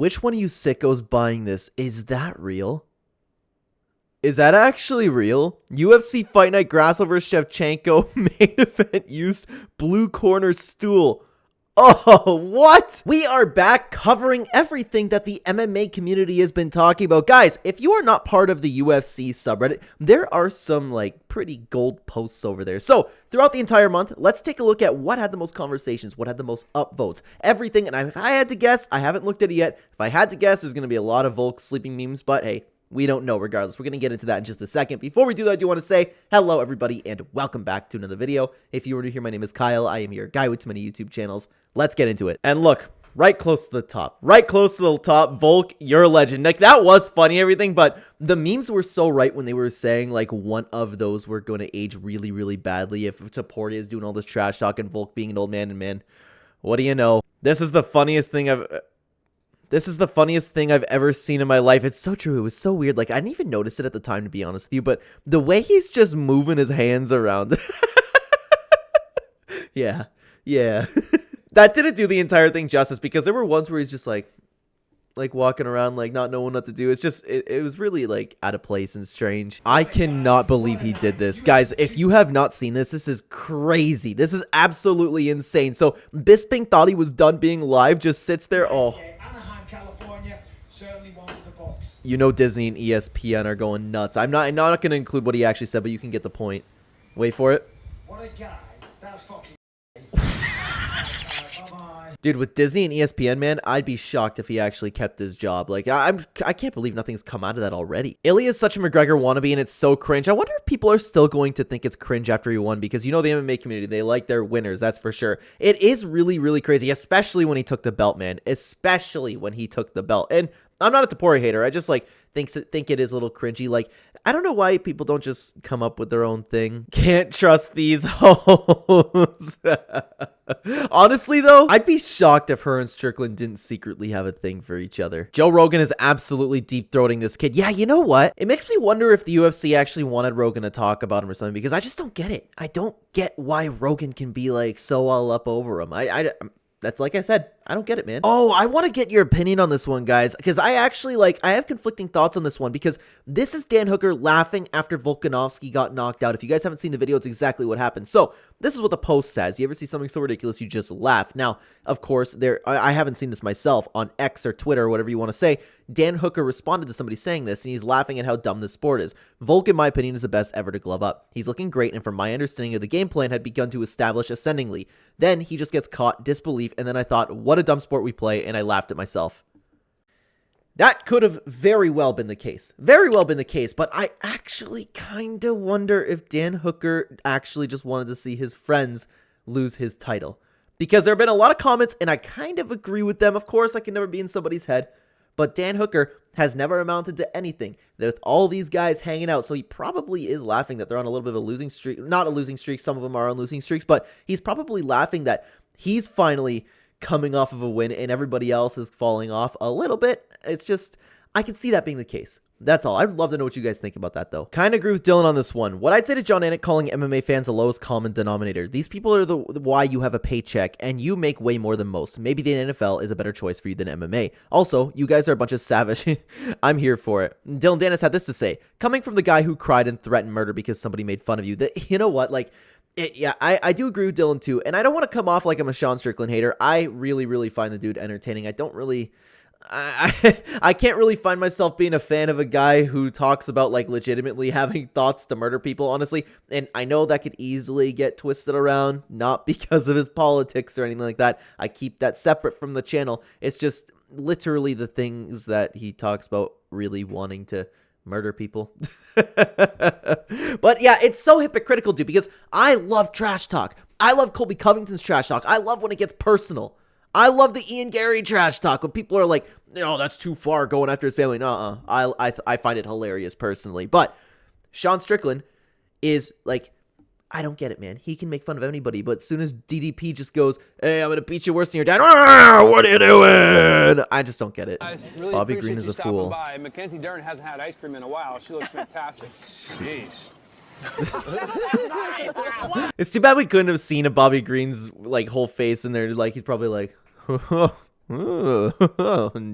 which one of you sickos buying this? Is that real? Is that actually real? UFC Fight Night Grasso vs. Shevchenko main event used blue corner stool. Oh, what? We are back covering everything that the MMA community has been talking about. Guys, if you are not part of the UFC subreddit, there are some like pretty gold posts over there. So throughout the entire month, let's take a look at what had the most conversations, what had the most upvotes, everything. And if I had to guess, I haven't looked at it yet. If I had to guess, there's going to be a lot of Volk sleeping memes, but hey, we don't know regardless. We're going to get into that in just a second. Before we do that, I do want to say hello, everybody, and welcome back to another video. If you were new here, my name is Kyle. I am your guy with too many YouTube channels. Let's get into it. And look, right close to the top, Volk, you're a legend. Like, that was funny, everything, but the memes were so right when they were saying, like, one of those were going to age really, really badly if Taportia is doing all this trash talk and Volk being an old man, and man, what do you know? This is the funniest thing I've ever seen in my life. It's so true. It was so weird. Like, I didn't even notice it at the time, to be honest with you, but the way he's just moving his hands around. Yeah. That didn't do the entire thing justice, because there were ones where he's just like walking around, like not knowing what to do. It's just, it was really like out of place and strange. I cannot believe he did this. Guys, if you have not seen this, this is crazy. This is absolutely insane. So Bisping thought he was done being live, just sits there. Oh. You know Disney and ESPN are going nuts. I'm not going to include what he actually said, but you can get the point. Wait for it. What a guy. That's fucking Dude, with Disney and ESPN, man, I'd be shocked if he actually kept his job. Like, I can't believe nothing's come out of that already. Ilya is such a McGregor wannabe, and it's so cringe. I wonder if people are still going to think it's cringe after he won, because you know the MMA community, they like their winners, that's for sure. It is really, really crazy, especially when he took the belt, man. Especially when he took the belt. And I'm not a Taportia hater. I just, like, think it is a little cringy. Like, I don't know why people don't just come up with their own thing. Can't trust these hoes. Honestly, though, I'd be shocked if her and Strickland didn't secretly have a thing for each other. Joe Rogan is absolutely deep-throating this kid. Yeah, you know what? It makes me wonder if the UFC actually wanted Rogan to talk about him or something, because I just don't get it. I don't get why Rogan can be, like, so all up over him. That's like I said, I don't get it, man. Oh, I want to get your opinion on this one, guys, because I actually, I have conflicting thoughts on this one, because this is Dan Hooker laughing after Volkanovski got knocked out. If you guys haven't seen the video, it's exactly what happened. So this is what the post says. You ever see something so ridiculous, you just laugh. Now, of course, I haven't seen this myself on X or Twitter or whatever you want to say. Dan Hooker responded to somebody saying this, and he's laughing at how dumb this sport is. Volk, in my opinion, is the best ever to glove up. He's looking great, and from my understanding of the game plan, had begun to establish ascendingly. Then he just gets caught, disbelief, and then I thought, what a dumb sport we play, and I laughed at myself. That could have very well been the case. Very well been the case, but I actually kind of wonder if Dan Hooker actually just wanted to see his friends lose his title. Because there have been a lot of comments, and I kind of agree with them. Of course, I can never be in somebody's head, but Dan Hooker has never amounted to anything with all these guys hanging out. So he probably is laughing that they're on a little bit of a losing streak. Not a losing streak. Some of them are on losing streaks, but he's probably laughing that he's finally coming off of a win and everybody else is falling off a little bit. It's just, I can see that being the case. That's all. I'd love to know what you guys think about that, though. Kind of agree with Dylan on this one. What I'd say to John Anik calling MMA fans the lowest common denominator. These people are the why you have a paycheck, and you make way more than most. Maybe the NFL is a better choice for you than MMA. Also, you guys are a bunch of savage. I'm here for it. Dylan Dennis had this to say. Coming from the guy who cried and threatened murder because somebody made fun of you. You know what? Like, yeah, I do agree with Dylan, too. And I don't want to come off like I'm a Sean Strickland hater. I really, really find the dude entertaining. I don't really... I can't really find myself being a fan of a guy who talks about, like, legitimately having thoughts to murder people, honestly. And I know that could easily get twisted around, not because of his politics or anything like that. I keep that separate from the channel. It's just literally the things that he talks about really wanting to murder people. But yeah, it's so hypocritical, dude, because I love trash talk. I love Colby Covington's trash talk. I love when it gets personal. I love the Ian Gary trash talk when people are like, "No, that's too far going after his family." I find it hilarious personally. But Sean Strickland is like, I don't get it, man. He can make fun of anybody, but as soon as DDP just goes, "Hey, I'm gonna beat you worse than your dad," what are you doing? I just don't get it. Really Bobby Green is a fool. By. Mackenzie Dern hasn't had ice cream in a while. She looks fantastic. Jeez. It's too bad we couldn't have seen a Bobby Green's like whole face in there. Like, he's probably like, Ooh,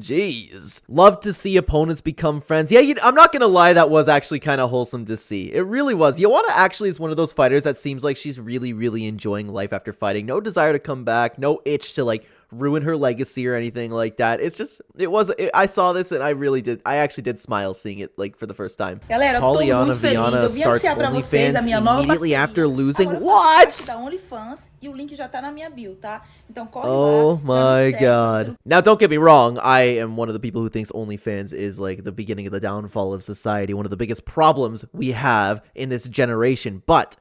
jeez. Love to see opponents become friends. Yeah, I'm not gonna lie, that was actually kind of wholesome to see. It really was. Joanna actually is one of those fighters that seems like she's really, really enjoying life after fighting. No desire to come back, no itch to like ruin her legacy or anything like that. It's just, I saw this and I actually did smile seeing it like for the first time. Galera, eu tô Polyana muito feliz. Viana Eu vim starts anunciar pra vocês a OnlyFans minha nova immediately parceria. after losing. Agora eu faço What? parte da OnlyFans e o link já tá na minha bio, tá? Então corre Oh lá. my já me segue, god. Now, don't get me wrong. I am one of the people who thinks OnlyFans is like the beginning of the downfall of society. One of the biggest problems we have in this generation. But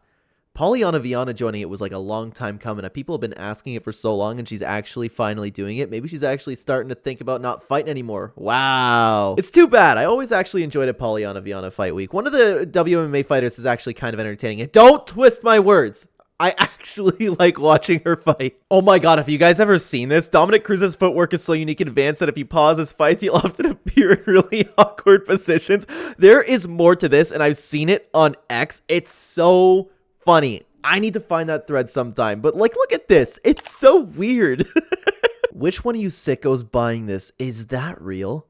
Polyana Viana joining it was like a long time coming. People have been asking it for so long, and she's actually finally doing it. Maybe she's actually starting to think about not fighting anymore. Wow. It's too bad. I always actually enjoyed a Polyana Viana fight week. One of the WMMA fighters is actually kind of entertaining. And don't twist my words. I actually like watching her fight. Oh my god, have you guys ever seen this? Dominic Cruz's footwork is so unique and advanced that if he pauses fights, he'll often appear in really awkward positions. There is more to this, and I've seen it on X. It's so funny. I need to find that thread sometime, but like, look at this. It's so weird. Which one of you sickos buying this? Is that real?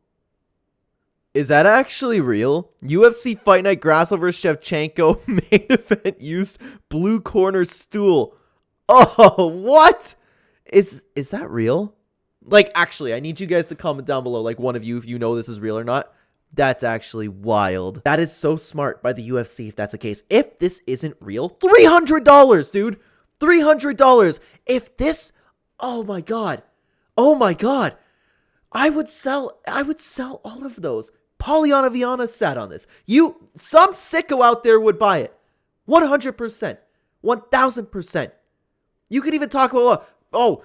Is that actually real? UFC Fight Night Grasso vs Shevchenko main event used blue corner stool. Oh, what? Is that real? Like, actually, I need you guys to comment down below, like one of you, if you know this is real or not. That's actually wild. That is so smart by the UFC if that's the case. If this isn't real, $300, dude. $300. If this, oh my god. Oh my god. I would sell all of those. Polyana Viana sat on this. Some sicko out there would buy it. 100%. 1000%. You could even talk about, oh,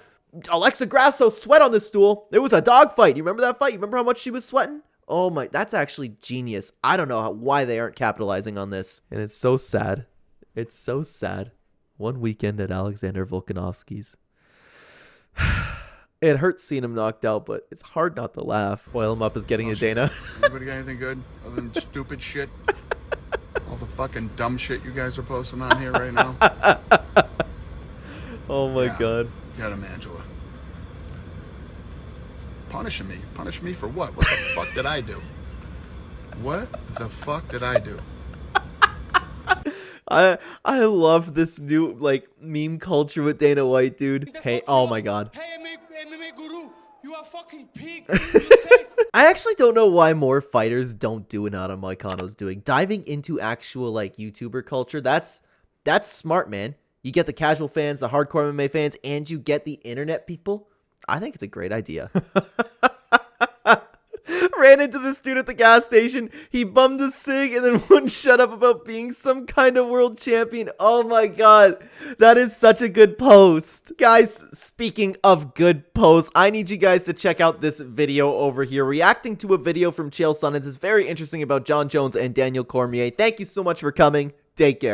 Alexa Grasso sweat on this stool. It was a dog fight. You remember that fight? You remember how much she was sweating? Oh my, that's actually genius. I don't know why they aren't capitalizing on this. And it's so sad. It's so sad. One weekend at Alexander Volkanovski's. It hurts seeing him knocked out, but it's hard not to laugh. Oil him up is getting a Dana. Anybody got anything good other than stupid shit? All the fucking dumb shit you guys are posting on here right now? Oh my god. Get him, Angela. Punishing me? Punish me for what? What the fuck did I do? What the fuck did I do? I love this new like meme culture with Dana White, dude. Hey, oh my god. Hey, MMA guru, you are fucking pig. I actually don't know why more fighters don't do what Adam Moicano's doing. Diving into actual like YouTuber culture, that's smart, man. You get the casual fans, the hardcore MMA fans, and you get the internet people. I think it's a great idea. Ran into this dude at the gas station. He bummed a cig and then wouldn't shut up about being some kind of world champion. Oh my god. That is such a good post. Guys, speaking of good posts, I need you guys to check out this video over here. Reacting to a video from Chael Sonnen. It's very interesting about John Jones and Daniel Cormier. Thank you so much for coming. Take care.